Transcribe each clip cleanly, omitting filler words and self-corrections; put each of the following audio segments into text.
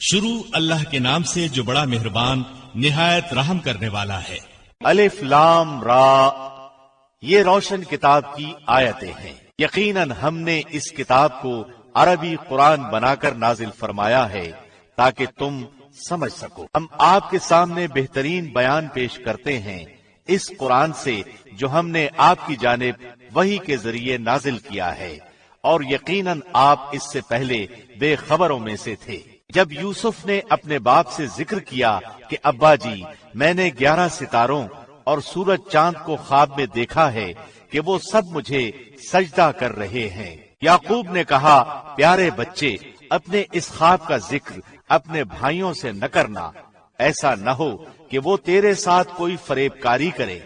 شروع اللہ کے نام سے جو بڑا مہربان نہایت رحم کرنے والا ہے۔ الف لام را، یہ روشن کتاب کی آیتیں ہیں۔ یقیناً ہم نے اس کتاب کو عربی قرآن بنا کر نازل فرمایا ہے تاکہ تم سمجھ سکو۔ ہم آپ کے سامنے بہترین بیان پیش کرتے ہیں اس قرآن سے جو ہم نے آپ کی جانب وحی کے ذریعے نازل کیا ہے، اور یقیناً آپ اس سے پہلے بے خبروں میں سے تھے۔ جب یوسف نے اپنے باپ سے ذکر کیا کہ ابا جی، میں نے 11 ستاروں اور سورج چاند کو خواب میں دیکھا ہے کہ وہ سب مجھے سجدہ کر رہے ہیں، یعقوب نے کہا، پیارے بچے، اپنے اس خواب کا ذکر اپنے بھائیوں سے نہ کرنا، ایسا نہ ہو کہ وہ تیرے ساتھ کوئی فریب کاری کرے۔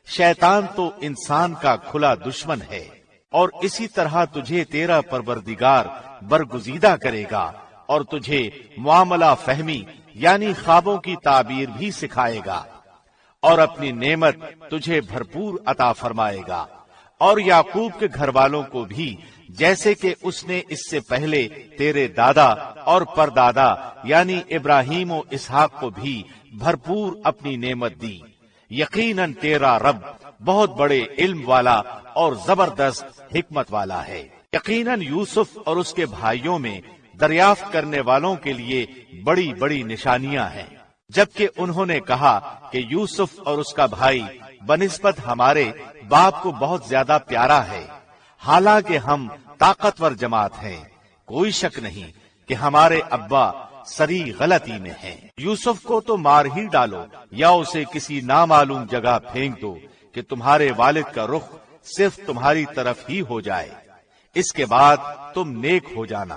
شیطان تو انسان کا کھلا دشمن ہے، اور اسی طرح تجھے تیرا پروردگار برگزیدہ کرے گا اور تجھے معاملہ فہمی یعنی خوابوں کی تعبیر بھی سکھائے گا، اور اپنی نعمت تجھے بھرپور عطا فرمائے گا، اور یعقوب کے گھر والوں کو بھی، جیسے کہ اس نے اس سے پہلے تیرے دادا اور پردادا یعنی ابراہیم و اسحاق کو بھی بھرپور اپنی نعمت دی۔ یقیناً تیرا رب بہت بڑے علم والا اور زبردست حکمت والا ہے۔ یقیناً یوسف اور اس کے بھائیوں میں دریافت کرنے والوں کے لیے بڑی بڑی نشانیاں ہیں۔ جبکہ انہوں نے کہا کہ یوسف اور اس کا بھائی بنسبت ہمارے باپ کو بہت زیادہ پیارا ہے، حالانکہ ہم طاقتور جماعت ہیں، کوئی شک نہیں کہ ہمارے ابا سری غلطی میں ہیں۔ یوسف کو تو مار ہی ڈالو یا اسے کسی نامعلوم جگہ پھینک دو کہ تمہارے والد کا رخ صرف تمہاری طرف ہی ہو جائے، اس کے بعد تم نیک ہو جانا۔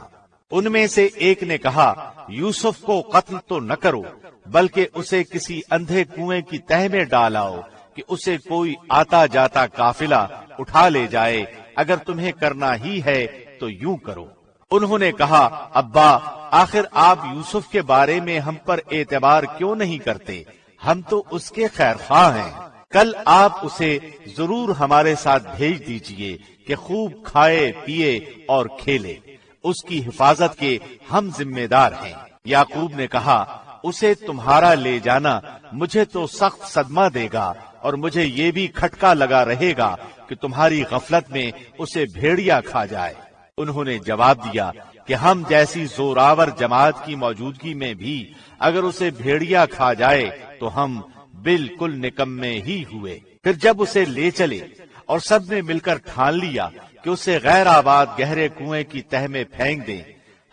ان میں سے ایک نے کہا، یوسف کو قتل تو نہ کرو، بلکہ اسے کسی اندھے کنویں کی تہ میں ڈالاؤ کہ اسے کوئی آتا جاتا قافلہ اٹھا لے جائے، اگر تمہیں کرنا ہی ہے تو یوں کرو۔ انہوں نے کہا، ابا، آخر آپ یوسف کے بارے میں ہم پر اعتبار کیوں نہیں کرتے؟ ہم تو اس کے خیر خواہ ہیں، کل آپ اسے ضرور ہمارے ساتھ بھیج دیجئے کہ خوب کھائے پیے اور کھیلے، اس کی حفاظت کے ہم ذمہ دار ہیں۔ یعقوب نے کہا، اسے تمہارا لے جانا مجھے تو سخت صدمہ دے گا، اور مجھے یہ بھی کھٹکا لگا رہے گا کہ تمہاری غفلت میں اسے بھیڑیا کھا جائے۔ انہوں نے جواب دیا کہ ہم جیسی زوراور جماعت کی موجودگی میں بھی اگر اسے بھیڑیا کھا جائے تو ہم بالکل نکمے ہی ہوئے۔ پھر جب اسے لے چلے اور سب نے مل کر ٹھان لیا کہ اسے غیر آباد گہرے کنویں کی تہ میں پھینک دیں،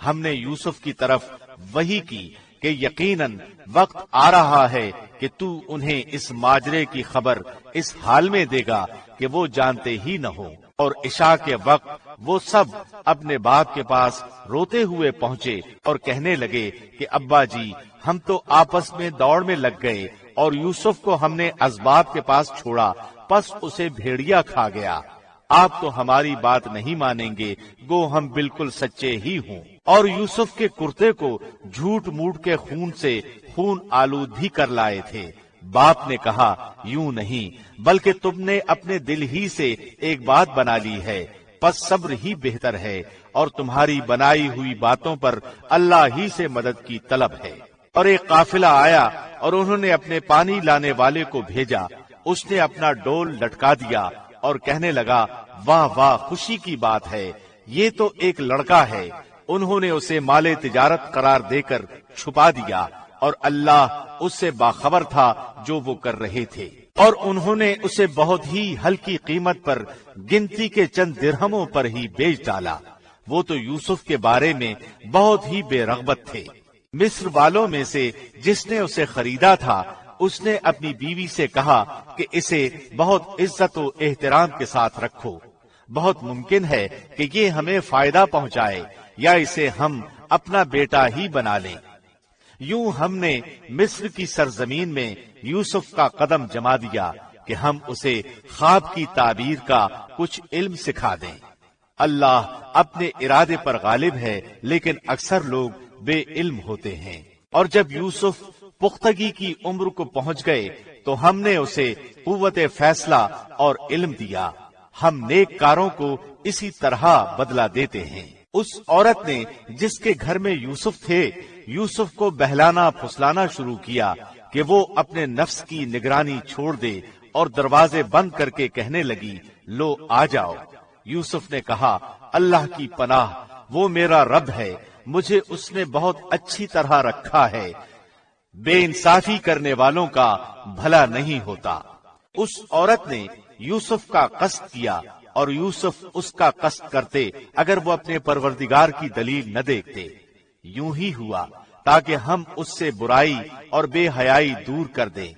ہم نے یوسف کی طرف وحی کی کہ یقیناً وقت آ رہا ہے کہ تو انہیں اس ماجرے کی خبر اس حال میں دے گا کہ وہ جانتے ہی نہ ہو۔ اور عشاء کے وقت وہ سب اپنے باپ کے پاس روتے ہوئے پہنچے اور کہنے لگے کہ ابا جی، ہم تو آپس میں دوڑ میں لگ گئے اور یوسف کو ہم نے اسباب کے پاس چھوڑا، پس اسے بھیڑیا کھا گیا۔ آپ تو ہماری بات نہیں مانیں گے، گو ہم بالکل سچے ہی ہوں۔ اور یوسف کے کرتے کو جھوٹ موٹ کے خون سے خون آلود بھی کر لائے تھے۔ باپ نے کہا، یوں نہیں، بلکہ تم نے اپنے دل ہی سے ایک بات بنا لی ہے، پس صبر ہی بہتر ہے، اور تمہاری بنائی ہوئی باتوں پر اللہ ہی سے مدد کی طلب ہے۔ اور ایک قافلہ آیا اور انہوں نے اپنے پانی لانے والے کو بھیجا، اس نے اپنا ڈول لٹکا دیا اور کہنے لگا، واہ واہ، خوشی کی بات ہے، یہ تو ایک لڑکا ہے۔ انہوں نے اسے مال تجارت قرار دے کر چھپا دیا، اور اللہ اس سے باخبر تھا جو وہ کر رہے تھے، اور انہوں نے اسے بہت ہی ہلکی قیمت پر گنتی کے چند درہموں پر ہی بیچ ڈالا۔ وہ تو یوسف کے بارے میں بہت ہی بے رغبت تھے۔ مصر والوں میں سے جس نے اسے خریدا تھا، اس نے اپنی بیوی سے کہا کہ اسے بہت عزت و احترام کے ساتھ رکھو، بہت ممکن ہے کہ یہ ہمیں فائدہ پہنچائے یا اسے ہم اپنا بیٹا ہی بنا لیں۔ یوں ہم نے مصر کی سرزمین میں یوسف کا قدم جما دیا کہ ہم اسے خواب کی تعبیر کا کچھ علم سکھا دیں۔ اللہ اپنے ارادے پر غالب ہے، لیکن اکثر لوگ بے علم ہوتے ہیں۔ اور جب یوسف پختگی کی عمر کو پہنچ گئے تو ہم نے اسے قوت فیصلہ اور علم دیا۔ ہم نیک کاروں کو اسی طرح بدلہ دیتے ہیں۔ اس عورت نے جس کے گھر میں یوسف تھے यूसुफ को बहलाना फुसलाना शुरू किया कि वो अपने नफ्स की निगरानी छोड़ दे और दरवाजे बंद करके कहने लगी, लो आ जाओ। यूसुफ ने कहा, अल्लाह की पनाह, वो मेरा रब है, मुझे उसने बहुत अच्छी तरह रखा है। बेइंसाफी करने वालों का भला नहीं होता। उस औरत ने यूसुफ का कस्द किया और यूसुफ उसका कस्द करते अगर वो अपने परवरदिगार की दलील न देखते। यूं ही हुआ ताकि हम उससे बुराई और बेहयाई दूर कर दें।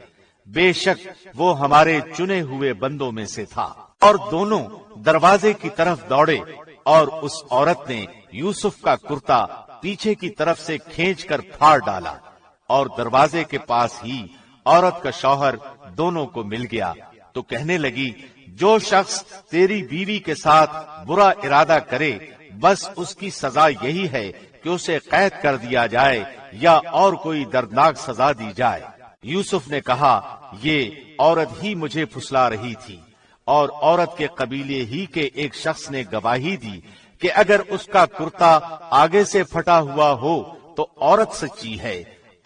बेशक वो हमारे चुने हुए बंदों में से था। और दोनों दरवाजे की तरफ दौड़े और उस औरत ने यूसुफ का कुर्ता पीछे की तरफ से खींचकर फाड़ डाला और दरवाजे के पास ही औरत का शौहर दोनों को मिल गया। तो कहने लगी, जो शख्स तेरी बीवी के साथ बुरा इरादा करे, बस उसकी सजा यही है कि उसे कैद कर दिया जाए या और कोई दर्दनाक सजा दी जाए। यूसुफ ने कहा, ये औरत ही मुझे फुसला रही थी। और औरत के कबीले ही के एक शख्स ने गवाही दी कि अगर उसका कुर्ता आगे से फटा हुआ हो तो औरत सच्ची है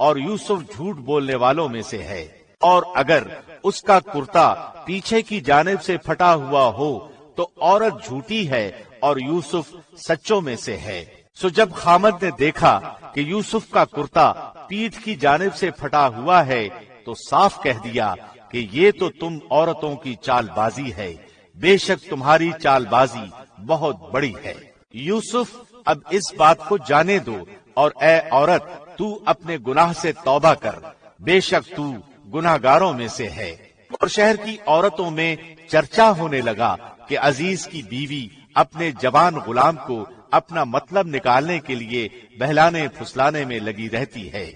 और यूसुफ झूठ बोलने वालों में से है, और अगर उसका कुर्ता पीछे की जानिब से फटा हुआ हो तो औरत झूठी है और यूसुफ सच्चों में से है। सो जब खामद ने देखा कि यूसुफ का कुर्ता पीठ की जानिब से फटा हुआ है तो साफ कह दिया कि ये तो तुम औरतों की चालबाजी है, बेशक तुम्हारी चालबाजी बहुत बड़ी है। यूसुफ, अब इस बात को जाने दो और ए औरत, तू अपने गुनाह से तौबा कर, बेशक तू गुनाहगारों में से है। और शहर की औरतों में चर्चा होने लगा कि अजीज की बीवी अपने जवान गुलाम को अपना मतलब निकालने के लिए बहलाने फुसलाने में लगी रहती है।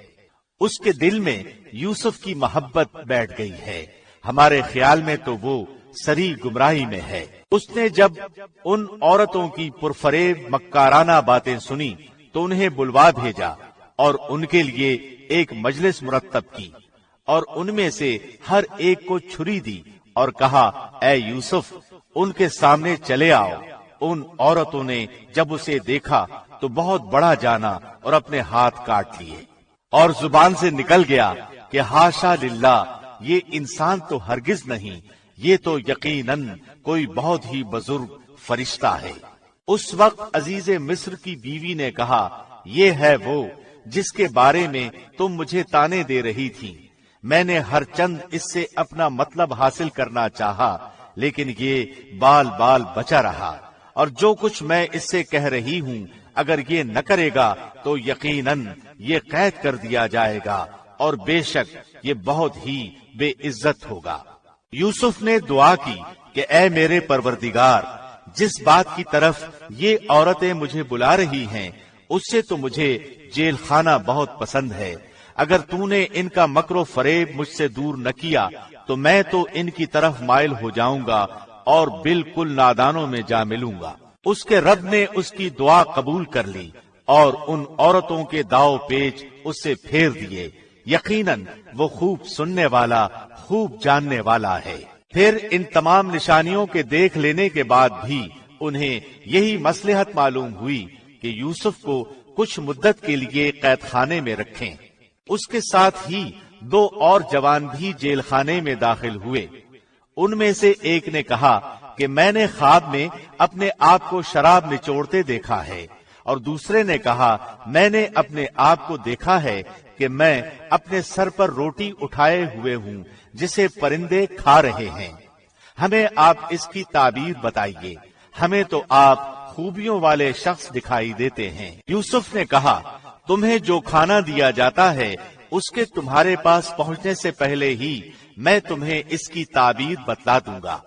उसके दिल में यूसुफ की मोहब्बत बैठ गई है। हमारे ख्याल में तो वो सरी गुमराही में है। उसने जब उन औरतों की पुरफरेब मक्काराना बातें सुनी तो उन्हें बुलवा भेजा और उनके लिए एक मजलिस मुरत्तब की और उनमें से हर एक को छुरी दी और कहा, ए यूसुफ, उनके सामने चले आओ। उन औरतों ने जब उसे देखा तो बहुत बड़ा जाना और अपने हाथ काट लिए और जुबान से निकल गया कि हाशा लिल्लाह, ये इंसान तो हरगिज नहीं, ये तो यकीनन कोई बहुत ही बुजुर्ग फरिश्ता है। उस वक्त अजीज मिस्र की बीवी ने कहा, ये है वो जिसके बारे में तुम मुझे ताने दे रही थी। मैंने हर चंद इससे अपना मतलब हासिल करना चाहा, लेकिन ये बाल बाल बचा रहा, और जो कुछ मैं इससे कह रही हूँ अगर ये न करेगा तो यकीनन ये कैद कर दिया जाएगा और बेशक ये बहुत ही बेइज्जत होगा। यूसुफ ने दुआ की कि ए मेरे परवरदिगार, जिस बात की तरफ ये औरतें मुझे बुला रही हैं उससे तो मुझे जेल खाना बहुत पसंद है। अगर तूने इनका मकरो फरेब मुझसे दूर न किया तो मैं तो इनकी तरफ माइल हो जाऊंगा और बिल्कुल नादानों में जा मिलूंगा। उसके रब ने उसकी दुआ कबूल कर ली और उन औरतों के दाव पेच उससे फेर दिए। यकीनन वो खूब सुनने वाला, खूब जानने वाला है। फिर इन तमाम निशानियों के देख लेने के बाद भी उन्हें यही मसलहत मालूम हुई कि यूसुफ को कुछ मुद्दत के लिए कैद खाने में रखें। उसके साथ ही दो और जवान भी जेल खाने में दाखिल हुए। उनमें से एक ने कहा कि मैंने ख्वाब में अपने आप को शराब निचोड़ते देखा है, और दूसरे ने कहा मैंने अपने आप को देखा है कि मैं अपने सर पर रोटी उठाए हुए हूँ जिसे परिंदे खा रहे हैं। हमें आप इसकी ताबीर बताइए, हमें तो आप खूबियों वाले शख्स दिखाई देते हैं। यूसुफ ने कहा, तुम्हें जो खाना दिया जाता है उसके तुम्हारे पास पहुंचने से पहले ही मैं तुम्हें इसकी ताबीर बतला दूंगा।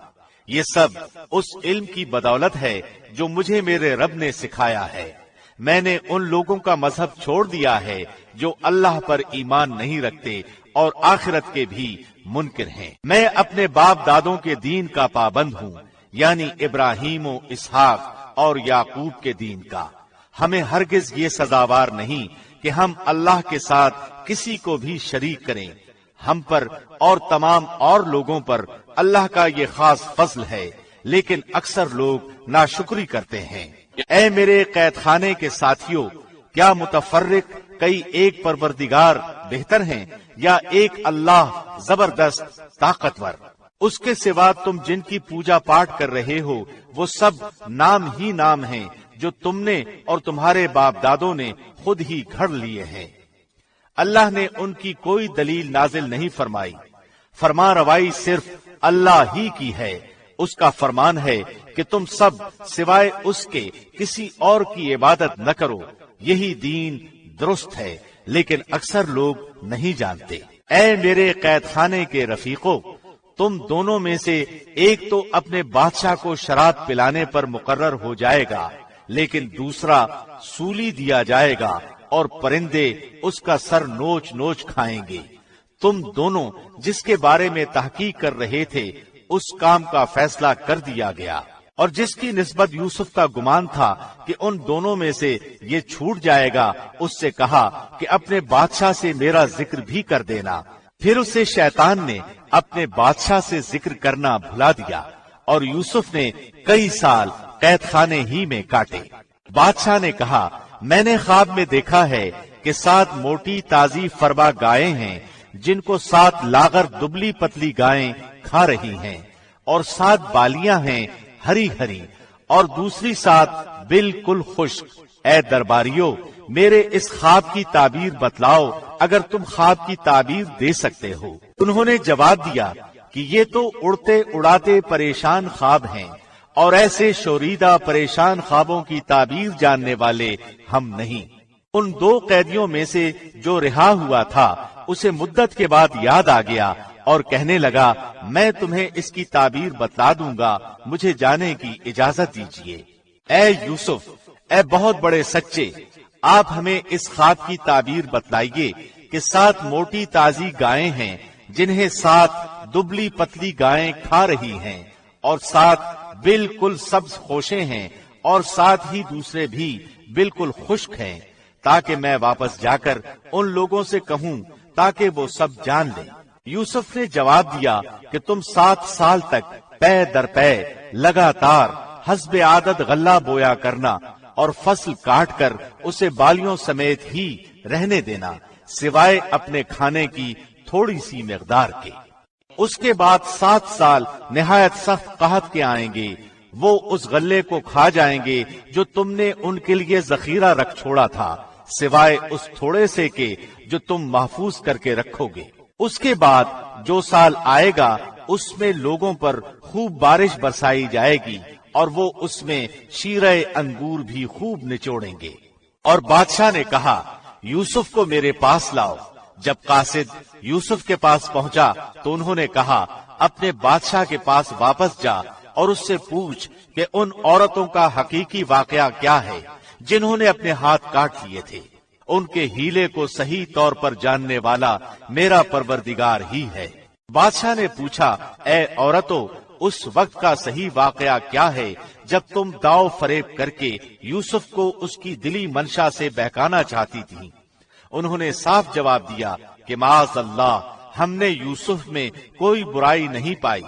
ये सब उस इल्म की बदौलत है जो मुझे मेरे रब ने सिखाया है। मैंने उन लोगों का मजहब छोड़ दिया है जो अल्लाह पर ईमान नहीं रखते और आखिरत के भी मुनकिर हैं। मैं अपने बाप दादों के दीन का पाबंद हूँ, यानी इब्राहीम, इसहाक और याकूब के दीन का। हमें हरगिज ये सजावार नहीं कि हम अल्लाह के साथ किसी को भी शरीक करें। हम पर और तमाम और लोगों पर अल्लाह का ये खास फजल है, लेकिन अक्सर लोग नाशुक्री करते हैं। ऐ मेरे कैद खाने के साथियों, क्या मुतफर्रिक कई एक परवरदिगार बेहतर हैं या एक अल्लाह जबरदस्त ताकतवर। उसके सिवा तुम जिनकी पूजा पाठ कर रहे हो वो सब नाम ही नाम हैं जो तुमने और तुम्हारे बाप दादों ने खुद ही घड़ लिए हैं। अल्लाह ने उनकी कोई दलील नाजिल नहीं फरमाई। फरमा रवाई सिर्फ अल्लाह ही की है। उसका फरमान है कि तुम सब सिवाय उसके किसी और की इबादत न करो, यही दीन दुरुस्त है, लेकिन अक्सर लोग नहीं जानते। ऐ मेरे कैद खाने के रफीकों, तुम दोनों में से एक तो अपने बादशाह को शराब पिलाने पर मुकर्रर हो जाएगा, लेकिन दूसरा सूली दिया जाएगा और परिंदे उसका सर नोच नोच खाएंगे। तुम दोनों जिसके बारे में तहकीक कर रहे थे उस काम का फैसला कर दिया गया, और जिसकी निस्बत यूसुफ का गुमान था कि उन दोनों में से ये छूट जाएगा, उससे कहा कि अपने बादशाह से मेरा जिक्र भी कर देना। फिर उसे शैतान ने अपने बादशाह से जिक्र करना भुला दिया और यूसुफ ने कई साल कैद खाने ही में काटे। बादशाह ने कहा, मैंने ख्वाब में देखा है कि 7 मोटी ताजी फरबा गायें हैं जिनको 7 लागर दुबली पतली गायें खा रही हैं, और 7 बालियां हैं हरी हरी, और दूसरी 7 बिल्कुल खुश्क। ऐ दरबारियों, मेरे इस ख्वाब की ताबीर बतलाओ अगर तुम ख्वाब की ताबीर दे सकते हो। उन्होंने जवाब दिया कि ये तो उड़ते उड़ाते परेशान ख्वाब हैं, और ऐसे शोरीदा परेशान ख्वाबों की ताबीर जानने वाले हम नहीं। उन 2 कैदियों में से जो रिहा हुआ था उसे मुद्दत के बाद याद आ गया और कहने लगा, मैं तुम्हें इसकी ताबीर बतला दूंगा, मुझे जाने की इजाजत दीजिए। ऐ यूसुफ, ऐ बहुत बड़े सच्चे, आप हमें इस ख्वाब की ताबीर बतलाइए कि 7 मोटी ताजी गायें हैं जिन्हें 7 दुबली पतली गायें खा रही हैं, और 7 बिल्कुल सब्ज खोशे हैं, और 7 ही दूसरे भी बिल्कुल खुश्क हैं, ताकि मैं वापस जाकर उन लोगों से कहूं ताकि वो सब जान लें। यूसुफ ने जवाब दिया कि तुम 7 साल तक पै दर पै लगातार हस्बे आदत गल्ला बोया करना और फसल काट कर उसे बालियों समेत ही रहने देना, सिवाय अपने खाने की थोड़ी सी मिकदार के। उसके बाद 7 साल निहायत सख्त कहत के आएंगे, वो उस गल्ले को खा जाएंगे जो तुमने उनके लिए जखीरा रख छोड़ा था, सिवाय उस थोड़े से के जो तुम महफूज करके रखोगे। उसके बाद जो साल आएगा उसमें लोगों पर खूब बारिश बरसाई जाएगी, और वो उसमें शीरे अंगूर भी खूब निचोड़ेंगे। और बादशाह ने कहा, यूसुफ को मेरे पास लाओ। जब कासिद यूसुफ के पास पहुंचा तो उन्होंने कहा, अपने बादशाह के पास वापस जा और उससे पूछ कि उन औरतों का हकीकी वाकया क्या है जिन्होंने अपने हाथ काट लिए थे। उनके हीले को सही तौर पर जानने वाला मेरा परवरदिगार ही है। बादशाह ने पूछा, ऐ औरतों, उस वक्त का सही वाकया क्या है जब तुम दाव फरेब करके यूसुफ को उसकी दिली मंशा से बहकाना चाहती थी? उन्होंने साफ जवाब दिया कि माज़ अल्लाह, हमने यूसुफ में कोई बुराई नहीं पाई।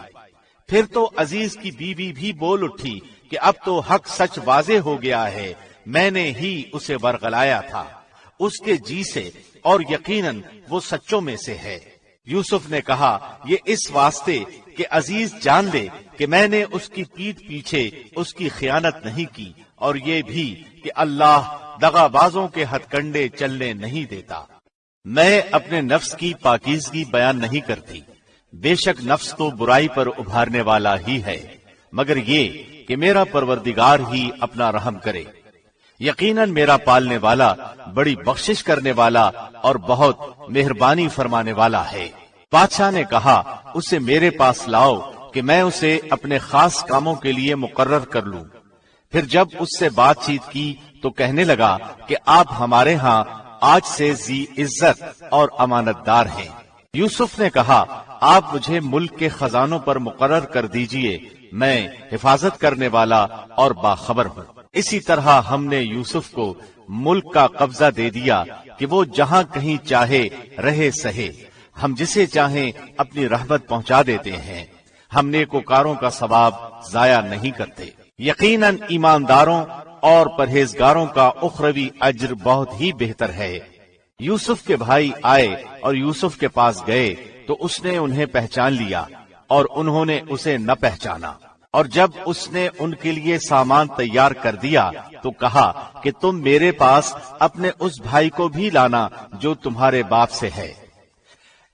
फिर तो अजीज की बीवी भी बोल उठी कि अब तो हक सच वाजे हो गया है, मैंने ही उसे वरगलाया था उसके जी से, और यकीनन वो सच्चों में से है। यूसुफ ने कहा, ये इस वास्ते कि अजीज जान ले कि मैंने उसकी पीठ पीछे उसकी खियानत नहीं की, और ये भी कि अल्लाह दगाबाजों के हथकंडे चलने नहीं देता। मैं अपने नफ्स की पाकीज़गी बयान नहीं करती, बेशक नफ्स तो बुराई पर उभारने वाला ही है, मगर ये कि मेरा परवरदिगार ही अपना रहम करे। यकीनन मेरा पालने वाला बड़ी बख्शिश करने वाला और बहुत मेहरबानी फरमाने वाला है। बादशाह ने कहा, उसे मेरे पास लाओ कि मैं उसे अपने खास कामों के लिए मुकर्रर कर लूं। फिर जब उससे बातचीत की तो कहने लगा कि आप हमारे यहाँ आज से जी इज्जत और अमानतदार हैं। यूसुफ ने कहा, आप मुझे मुल्क के खजानों पर मुकर्रर कर दीजिए, मैं हिफाजत करने वाला और बाखबर हूँ। इसी तरह हमने यूसुफ को मुल्क का कब्जा दे दिया कि वो जहाँ कहीं चाहे रहे सहे, हम जिसे चाहें अपनी रहमत पहुँचा देते हैं। हम नेकोकारों का सवाब जाया नहीं करते। यकीनन ईमानदारों और परहेजगारों का उखरवी अज्र बहुत ही बेहतर है। यूसुफ के भाई आए और यूसुफ के पास गए तो उसने उन्हें पहचान लिया और उन्होंने उसे न पहचाना। और जब उसने उनके लिए सामान तैयार कर दिया तो कहा कि तुम मेरे पास अपने उस भाई को भी लाना जो तुम्हारे बाप से है।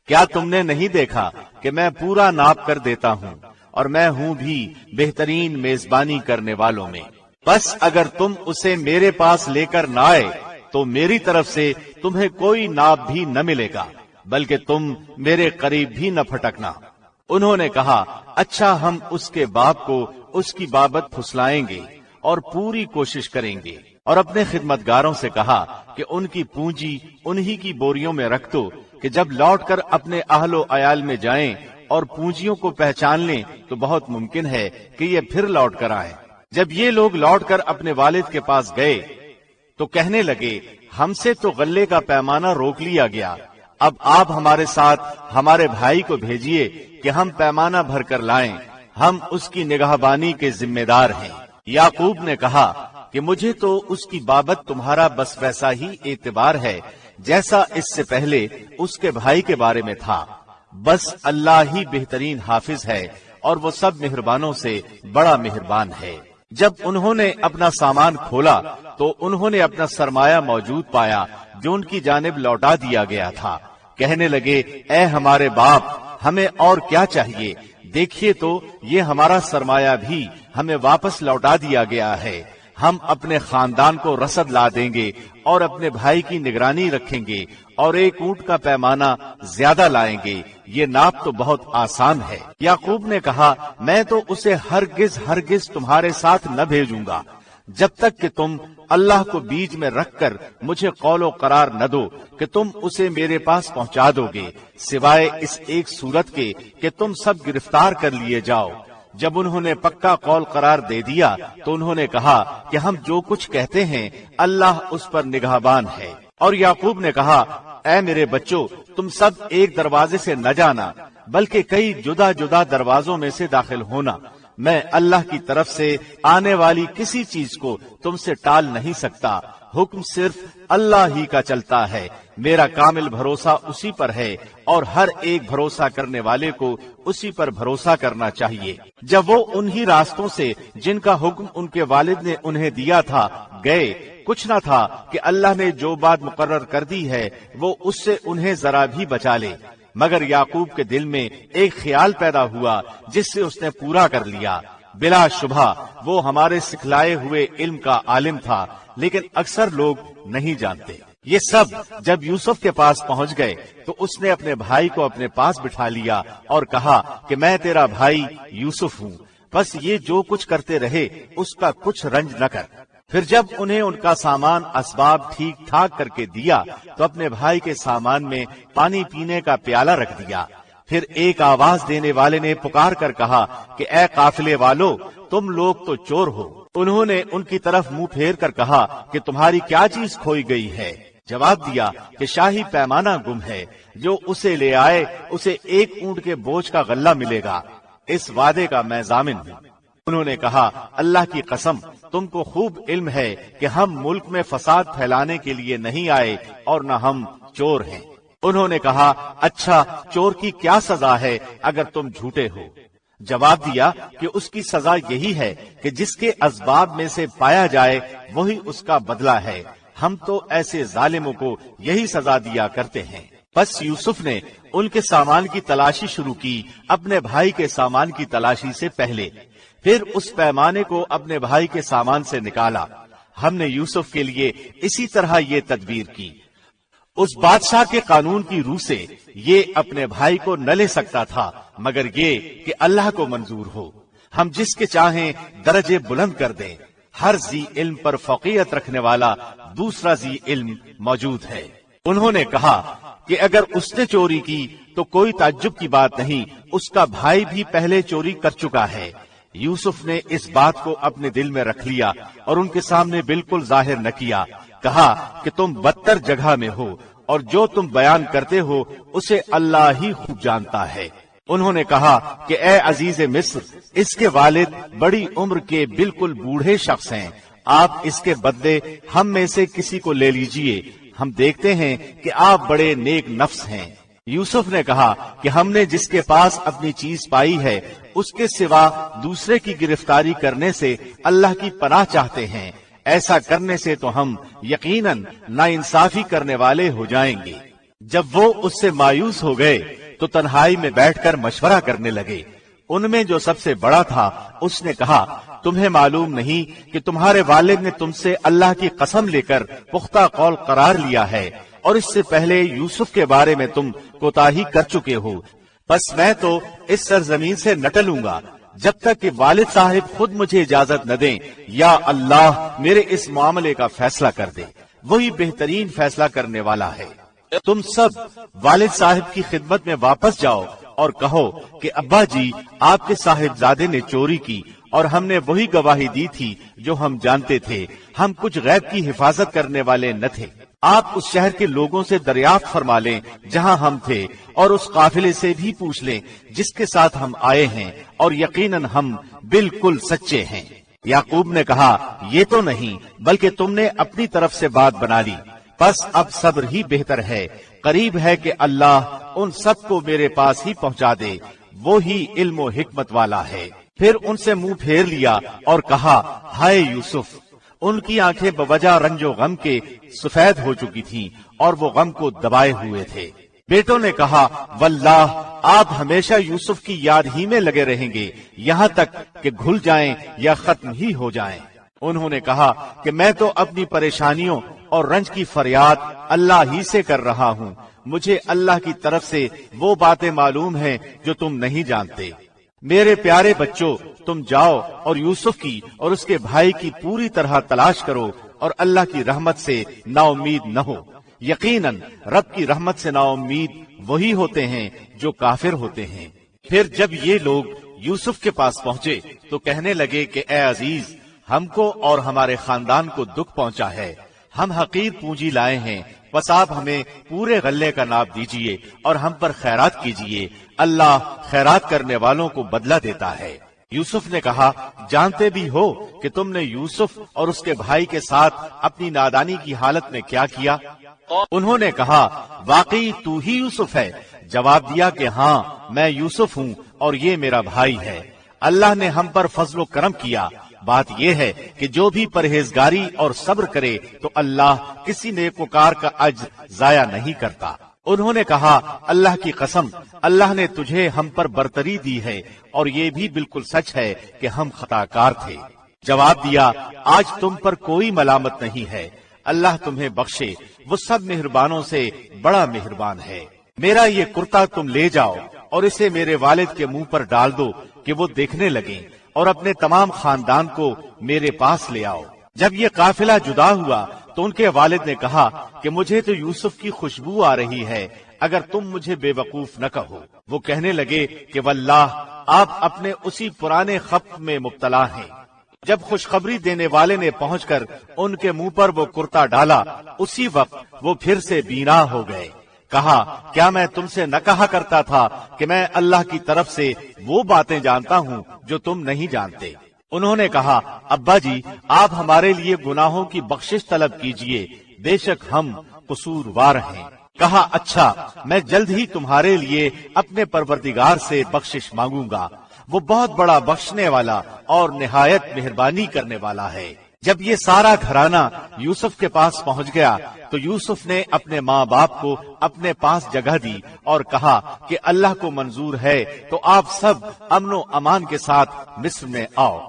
क्या तुमने नहीं देखा कि मैं पूरा नाप कर देता हूँ और मैं हूँ भी बेहतरीन मेजबानी करने वालों में। बस अगर तुम उसे मेरे पास लेकर न आए तो मेरी तरफ से तुम्हें कोई नाप भी न मिलेगा, बल्कि तुम मेरे करीब भी न फटकना। उन्होंने कहा, अच्छा, हम उसके बाप को उसकी बाबत फुसलाएंगे और पूरी कोशिश करेंगे। और अपने खिदमतगारों से कहा कि उनकी पूंजी उन्हीं की बोरियों में रख दो कि जब लौटकर अपने अहलो अयाल में जाएं और पूंजियों को पहचान लें तो बहुत मुमकिन है कि ये फिर लौट कर आए। जब ये लोग लौटकर अपने वालिद के पास गए तो कहने लगे, हमसे तो गल्ले का पैमाना रोक लिया गया, अब आप हमारे साथ हमारे भाई को भेजिए कि हम पैमाना भर कर लाएं, हम उसकी निगाहबानी के जिम्मेदार हैं। याकूब ने कहा कि मुझे तो उसकी बाबत तुम्हारा बस वैसा ही एतबार है जैसा इससे पहले उसके भाई के बारे में था। बस अल्लाह ही बेहतरीन हाफिज है और वो सब मेहरबानों से बड़ा मेहरबान है। जब उन्होंने अपना सामान खोला तो उन्होंने अपना सरमाया मौजूद पाया जो उनकी जानिब लौटा दिया गया था। कहने लगे, ऐ हमारे बाप, हमें और क्या चाहिए? देखिए तो ये हमारा सरमाया भी हमें वापस लौटा दिया गया है। हम अपने खानदान को रसद ला देंगे और अपने भाई की निगरानी रखेंगे और एक ऊंट का पैमाना ज्यादा लाएंगे। ये नाप तो बहुत आसान है। याकूब ने कहा, मैं तो उसे हरगिज तुम्हारे साथ न भेजूंगा जब तक कि तुम अल्लाह को बीच में रखकर मुझे कौलो करार न दो कि तुम उसे मेरे पास पहुंचा दोगे, सिवाय इस एक सूरत के कि तुम सब गिरफ्तार कर लिए जाओ। जब उन्होंने पक्का कौल करार दे दिया तो उन्होंने कहा कि हम जो कुछ कहते हैं अल्लाह उस पर निगाहबान है। और याकूब ने कहा, ऐ मेरे बच्चों, तुम सब एक दरवाजे से न जाना बल्कि कई जुदा जुदा दरवाजों में से दाखिल होना। मैं अल्लाह की तरफ से आने वाली किसी चीज को तुमसे टाल नहीं सकता। हुक्म सिर्फ अल्लाह ही का चलता है। मेरा कामिल भरोसा उसी पर है और हर एक भरोसा करने वाले को उसी पर भरोसा करना चाहिए। जब वो उन्हीं रास्तों से जिनका हुक्म उनके वालिद ने उन्हें दिया था गए, कुछ न था कि अल्लाह ने जो बात मुकर्रर कर दी है वो उससे उन्हें जरा भी बचा ले। मगर याकूब के दिल में एक ख्याल पैदा हुआ जिससे उसने पूरा कर लिया। बिला शुबा वो हमारे सिखलाए हुए इल्म का आलिम था, लेकिन अक्सर लोग नहीं जानते। ये सब जब यूसुफ के पास पहुंच गए तो उसने अपने भाई को अपने पास बिठा लिया और कहा कि मैं तेरा भाई यूसुफ हूँ, बस ये जो कुछ करते रहे उसका कुछ रंज न कर। फिर जब उन्हें उनका सामान असबाब ठीक ठाक करके दिया तो अपने भाई के सामान में पानी पीने का प्याला रख दिया। फिर एक आवाज देने वाले ने पुकार कर कहा कि ऐ काफिले वालों, तुम लोग तो चोर हो। उन्होंने उनकी तरफ मुंह फेर कर कहा कि तुम्हारी क्या चीज खोई गई है? जवाब दिया कि शाही पैमाना गुम है, जो उसे ले आए उसे एक ऊंट के बोझ का गल्ला मिलेगा। इस वादे का मैं जामिन हूँ। उन्होंने कहा, अल्लाह की कसम, तुमको खूब इल्म है कि हम मुल्क में फसाद फैलाने के लिए नहीं आए और न हम चोर हैं। उन्होंने कहा, अच्छा, चोर की क्या सजा है अगर तुम झूठे हो? जवाब दिया कि उसकी सजा यही है कि जिसके असबाब में से पाया जाए वही उसका बदला है। हम तो ऐसे जालिमों को यही सजा दिया करते हैं। बस यूसुफ ने उनके सामान की तलाशी शुरू की अपने भाई के सामान की तलाशी से पहले। फिर उस पैमाने को अपने भाई के सामान से निकाला। हमने यूसुफ के लिए इसी तरह ये तदबीर की। उस बादशाह के कानून की रूह से ये अपने भाई को न ले सकता था मगर ये कि अल्लाह को मंजूर हो। हम जिसके चाहें दर्जे बुलंद कर दें। हर जी इल्म पर फौकियत रखने वाला दूसरा जी इल्म मौजूद है। उन्होंने कहा कि अगर उसने चोरी की तो कोई ताज्जुब की बात नहीं, उसका भाई भी पहले चोरी कर चुका है। यूसुफ ने इस बात को अपने दिल में रख लिया और उनके सामने बिल्कुल जाहिर न किया। कहा कि तुम बदतर जगह में हो और जो तुम बयान करते हो उसे अल्लाह ही खूब जानता है। उन्होंने कहा कि ए अजीज मिस्र, इसके वालिद बड़ी उम्र के बिल्कुल बूढ़े शख्स हैं। आप इसके बदले हम में से किसी को ले लीजिए, ہم دیکھتے ہیں کہ آپ بڑے نیک نفس ہیں۔ یوسف نے کہا کہ ہم نے جس کے پاس اپنی چیز پائی ہے اس کے سوا دوسرے کی گرفتاری کرنے سے اللہ کی پناہ چاہتے ہیں، ایسا کرنے سے تو ہم یقیناً ناانصافی کرنے والے ہو جائیں گے۔ جب وہ اس سے مایوس ہو گئے تو تنہائی میں بیٹھ کر مشورہ کرنے لگے۔ ان میں جو سب سے بڑا تھا اس نے کہا، تمہیں معلوم نہیں کہ تمہارے والد نے تم سے اللہ کی قسم لے کر پختہ قول قرار لیا ہے، اور اس سے پہلے یوسف کے بارے میں تم کوتاہی کر چکے ہو، بس میں تو اس سرزمین سے نہ ٹلوں گا جب تک کہ والد صاحب خود مجھے اجازت نہ دیں یا اللہ میرے اس معاملے کا فیصلہ کر دے، وہی بہترین فیصلہ کرنے والا ہے۔ تم سب والد صاحب کی خدمت میں واپس جاؤ اور کہو کہ ابا جی آپ کے صاحبزادے نے چوری کی اور ہم نے وہی گواہی دی تھی جو ہم جانتے تھے، ہم کچھ غیب کی حفاظت کرنے والے نہ تھے۔ آپ اس شہر کے لوگوں سے دریافت فرما لیں جہاں ہم تھے، اور اس قافلے سے بھی پوچھ لیں جس کے ساتھ ہم آئے ہیں، اور یقیناً ہم بالکل سچے ہیں۔ یعقوب نے کہا، یہ تو نہیں بلکہ تم نے اپنی طرف سے بات بنا لی، بس اب صبر ہی بہتر ہے، قریب ہے کہ اللہ ان سب کو میرے پاس ہی پہنچا دے، وہی علم و حکمت والا ہے۔ پھر ان سے منہ پھیر لیا اور کہا، ہائے یوسف۔ ان کی آنکھیں بوجہ رنج و غم کے سفید ہو چکی تھیں اور وہ غم کو دبائے ہوئے تھے۔ بیٹوں نے کہا، واللہ آپ ہمیشہ یوسف کی یاد ہی میں لگے رہیں گے یہاں تک کہ گھل جائیں یا ختم ہی ہو جائیں۔ انہوں نے کہا کہ میں تو اپنی پریشانیوں اور رنج کی فریاد اللہ ہی سے کر رہا ہوں، مجھے اللہ کی طرف سے وہ باتیں معلوم ہیں جو تم نہیں جانتے۔ میرے پیارے بچوں، تم جاؤ اور یوسف کی اور اس کے بھائی کی پوری طرح تلاش کرو اور اللہ کی رحمت سے نا امید نہ ہو۔ یقیناً رب کی رحمت سے نا امید وہی ہوتے ہیں جو کافر ہوتے ہیں۔ پھر جب یہ لوگ یوسف کے پاس پہنچے تو کہنے لگے کہ اے عزیز، ہم کو اور ہمارے خاندان کو دکھ پہنچا ہے، ہم حقیر پونجی لائے ہیں، بس آپ ہمیں پورے غلے کا ناب دیجئے اور ہم پر خیرات کیجئے، اللہ خیرات کرنے والوں کو بدلہ دیتا ہے۔ یوسف نے کہا، جانتے بھی ہو کہ تم نے یوسف اور اس کے بھائی کے ساتھ اپنی نادانی کی حالت میں کیا کیا؟ انہوں نے کہا، واقعی تو ہی یوسف ہے۔ جواب دیا کہ ہاں میں یوسف ہوں اور یہ میرا بھائی ہے، اللہ نے ہم پر فضل و کرم کیا۔ بات یہ ہے کہ جو بھی پرہیزگاری اور صبر کرے تو اللہ کسی نیکوکار کا اجر ضائع نہیں کرتا۔ انہوں نے کہا، اللہ کی قسم، اللہ نے تجھے ہم پر برتری دی ہے اور یہ بھی بالکل سچ ہے کہ ہم خطا کار تھے۔ جواب دیا، آج تم پر کوئی ملامت نہیں ہے، اللہ تمہیں بخشے، وہ سب مہربانوں سے بڑا مہربان ہے۔ میرا یہ کرتا تم لے جاؤ اور اسے میرے والد کے منہ پر ڈال دو کہ وہ دیکھنے لگیں، اور اپنے تمام خاندان کو میرے پاس لے آؤ۔ جب یہ قافلہ جدا ہوا تو ان کے والد نے کہا کہ مجھے تو یوسف کی خوشبو آ رہی ہے، اگر تم مجھے بے وقوف نہ کہو۔ وہ کہنے لگے کہ واللہ آپ اپنے اسی پرانے خبط میں مبتلا ہیں۔ جب خوشخبری دینے والے نے پہنچ کر ان کے منہ پر وہ کرتا ڈالا، اسی وقت وہ پھر سے بینا ہو گئے۔ کہا، کیا میں تم سے نہ کہا کرتا تھا کہ میں اللہ کی طرف سے وہ باتیں جانتا ہوں جو تم نہیں جانتے؟ انہوں نے کہا، ابا جی آپ ہمارے لیے گناہوں کی بخشش طلب کیجئے، بے شک ہم قصوروار ہیں۔ کہا، اچھا میں جلد ہی تمہارے لیے اپنے پروردگار سے بخشش مانگوں گا، وہ بہت بڑا بخشنے والا اور نہایت مہربانی کرنے والا ہے۔ جب یہ سارا گھرانہ یوسف کے پاس پہنچ گیا تو یوسف نے اپنے ماں باپ کو اپنے پاس جگہ دی اور کہا کہ اللہ کو منظور ہے تو آپ سب امن و امان کے ساتھ مصر میں آؤ،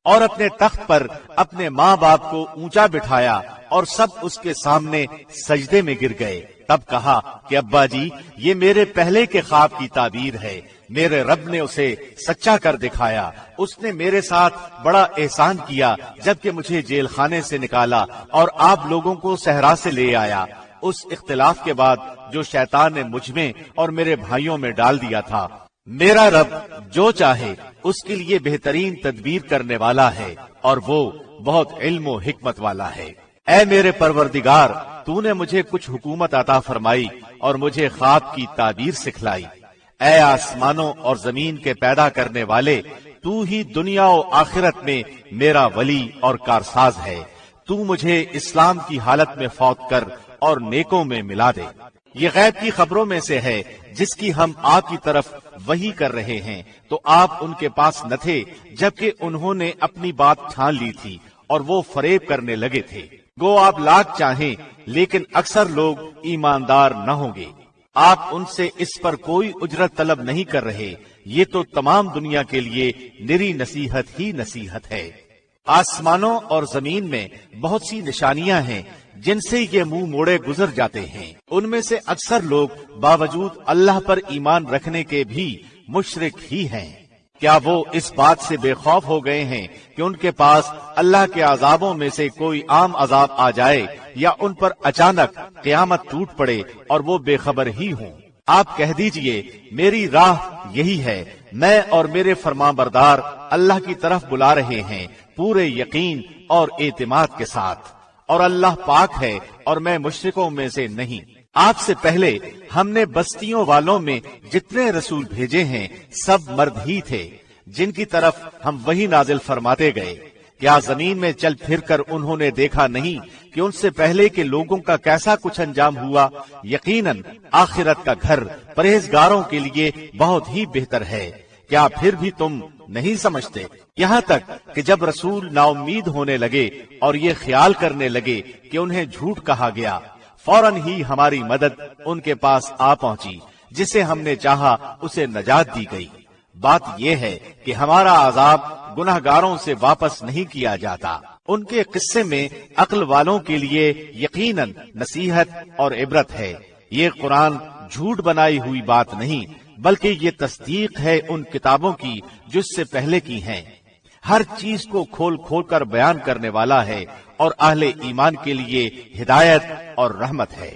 اور اپنے تخت پر اپنے ماں باپ کو اونچا بٹھایا اور سب اس کے سامنے سجدے میں گر گئے۔ تب کہا کہ ابا جی یہ میرے پہلے کے خواب کی تعبیر ہے، میرے رب نے اسے سچا کر دکھایا، اس نے میرے ساتھ بڑا احسان کیا جبکہ مجھے جیل خانے سے نکالا اور آپ لوگوں کو صحرا سے لے آیا، اس اختلاف کے بعد جو شیطان نے مجھ میں اور میرے بھائیوں میں ڈال دیا تھا۔ میرا رب جو چاہے اس کے لیے بہترین تدبیر کرنے والا ہے اور وہ بہت علم و حکمت والا ہے۔ اے میرے پروردگار، تو نے مجھے کچھ حکومت عطا فرمائی اور مجھے خواب کی تعبیر سکھلائی۔ اے آسمانوں اور زمین کے پیدا کرنے والے، تو ہی دنیا و آخرت میں میرا ولی اور کارساز ہے۔ تو مجھے اسلام کی حالت میں فوت کر اور नेकों में मिला दे। ये गैब की खबरों में से है जिसकी हम आपकी तरफ वही कर रहे हैं, तो आप उनके पास न थे जबकि उन्होंने अपनी बात ठान ली थी और वो फरेब करने लगे थे। गो आप लाख चाहें लेकिन अक्सर लोग ईमानदार न होंगे। आप उनसे इस पर कोई उजरत तलब नहीं कर रहे, ये तो तमाम दुनिया के लिए निरी नसीहत ही नसीहत है। आसमानों और जमीन में बहुत सी निशानियां हैं जिनसे ये मुंह मोड़े गुजर जाते हैं। उनमें से अक्सर लोग बावजूद अल्लाह पर ईमान रखने के भी मुशरिक ही हैं। क्या वो इस बात से बेखौफ हो गए हैं कि उनके पास अल्लाह के अजाबों में से कोई आम अजाब आ जाए या उन पर अचानक क़यामत टूट पड़े और वो बेखबर ही हों? आप कह दीजिए मेरी राह यही है, मैं और मेरे फरमाबरदार अल्लाह की तरफ बुला रहे हैं पूरे यकीन और एतिमाद के साथ, और अल्लाह पाक है और मैं मुशरिकों में से नहीं। आपसे पहले हमने बस्तियों वालों में जितने रसूल भेजे हैं सब मर्द ही थे जिनकी तरफ हम वही नाजिल फरमाते गए। क्या जमीन में चल फिर कर उन्होंने देखा नहीं कि उनसे पहले के लोगों का कैसा कुछ अंजाम हुआ? यकीनन आखिरत का घर परहेजगारों के लिए बहुत ही बेहतर है। क्या फिर भी तुम नहीं समझते? यहाँ तक कि जब रसूल नाउम्मीद होने लगे और ये ख्याल करने लगे कि उन्हें झूठ कहा गया, फौरन ही हमारी मदद उनके पास आ पहुंची। जिसे हमने चाहा उसे नजात दी गई। बात यह है कि हमारा अजाब गुनहगारों से वापस नहीं किया जाता। उनके किस्से में अक्ल वालों के लिए यकीनन नसीहत और इबरत है। ये कुरान झूठ बनाई हुई बात नहीं बल्कि ये तस्दीक है उन किताबों की जो इससे पहले की हैं। हर चीज को खोल खोल कर बयान करने वाला है और अहले ईमान के लिए हिदायत और रहमत है।